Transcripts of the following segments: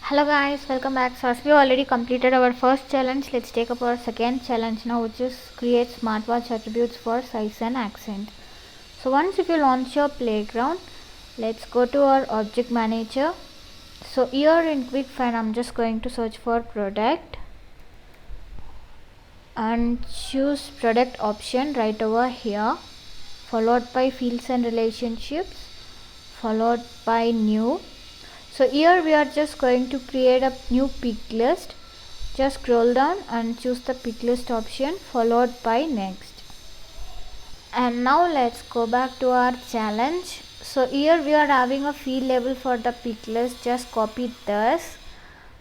Hello guys, welcome back. So as we already completed our first challenge, let's take up our second challenge now, which is create smartwatch attributes for size and accent. So once if you launch your playground, let's go to our object manager. So here in quick find, I'm just going to search for product and choose product option right over here, followed by fields and relationships, followed by new. So here we are just going to create a new pick list. Just scroll down and choose the pick list option, followed by next. And now let's go back to our challenge. So here we are having a field label for the pick list. Just copy this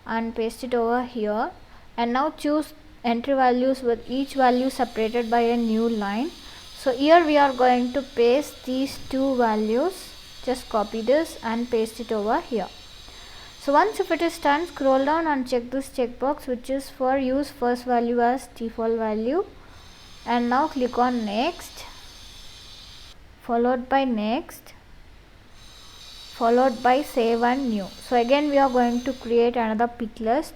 and paste it over here, and now choose entry values with each value separated by a new line. So here we are going to paste these two values. Just copy this and paste it over here. So once if it is done, scroll down and check this checkbox, which is for use first value as default value, and now click on next, followed by next, followed by save and new. So again we are going to create another pick list.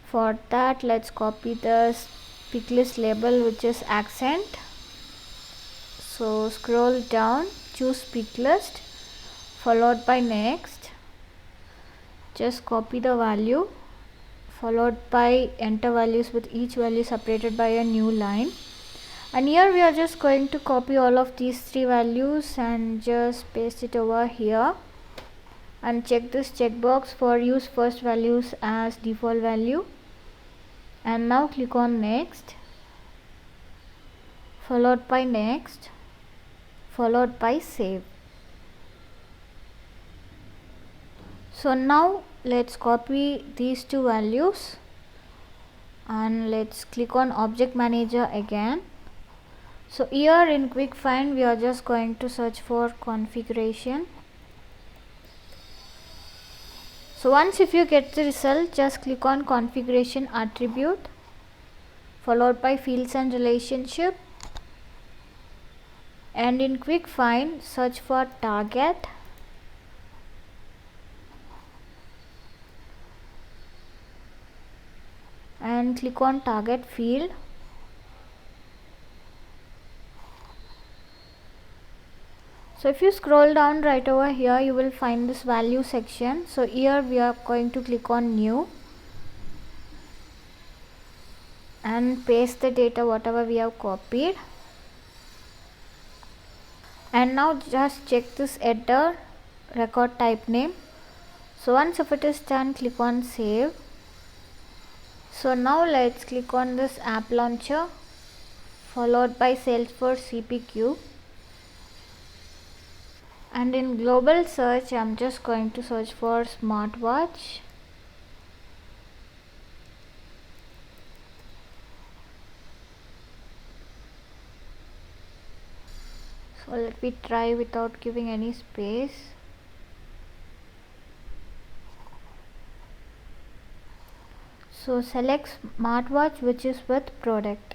For that, let's copy this pick list label, which is accent. So scroll down, choose pick list, followed by next. Just copy the value, followed by enter values with each value separated by a new line. And here we are just going to copy all of these three values and just paste it over here, and check this checkbox for use first values as default value, and now click on next, followed by next, followed by save. So now let's copy these two values and let's click on object manager again. So here in quick find, we are just going to search for configuration. So once if you get the result, just click on configuration attribute, followed by fields and relationship, and in quick find search for target, and click on target field. So if you scroll down right over here, you will find this value section. So here we are going to click on new and paste the data whatever we have copied. And now just check this header record type name. So once if it is done, click on save. So now let's click on this app launcher, followed by Salesforce CPQ. And in global search, I'm just going to search for smartwatch. So let me try without giving any space. So select smartwatch which is with product,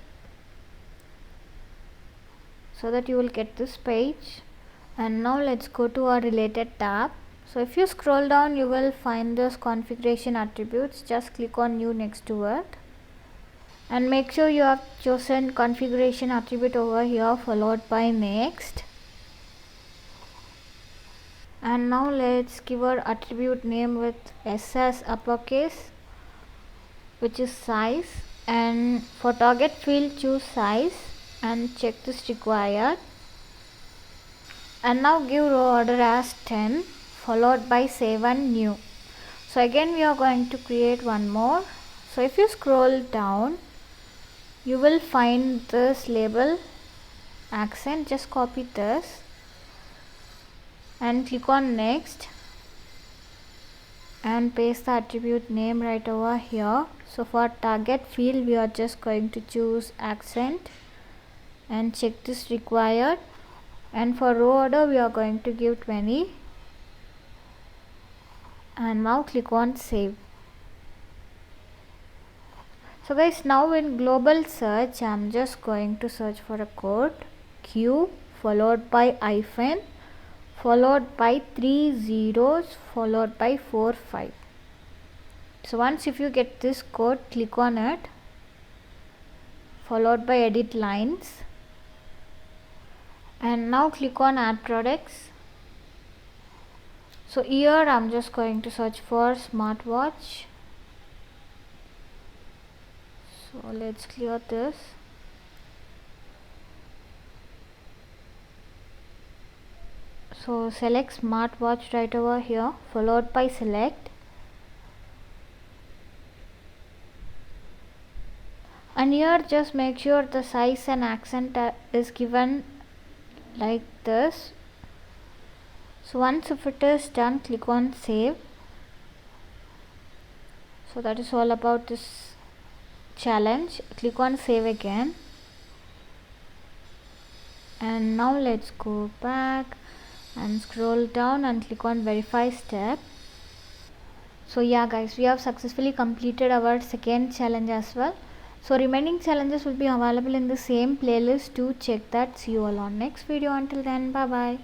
so that you will get this page. And now let's go to our related tab. So if you scroll down, you will find this configuration attributes. Just click on new next to it, and make sure you have chosen configuration attribute over here, followed by next. And now let's give our attribute name with S as uppercase, which is size, and for target field choose size and check this required. And now give row order as 10, followed by save and new. So again we are going to create one more. So if you scroll down, you will find this label accent. Just copy this and click on next and paste the attribute name right over here. So for target field, we are just going to choose accent and check this required. And for row order, we are going to give 20, and now click on save. So guys, now in global search, I'm just going to search for a code Q, followed by hyphen, followed by 3 zeros, followed by 4 5. So once if you get this code, click on it, followed by edit lines, and now click on add products. So here I'm just going to search for smartwatch. So let's clear this. So select smartwatch right over here, followed by select, and here just make sure the size and accent is given like this. So once if it is done, click on save. So that is all about this challenge. Click on save again, and now let's go back and scroll down and click on verify step. So yeah guys, we have successfully completed our second challenge as well. So remaining challenges will be available in the same playlist. Do check that. See you all on next video. Until then, bye bye.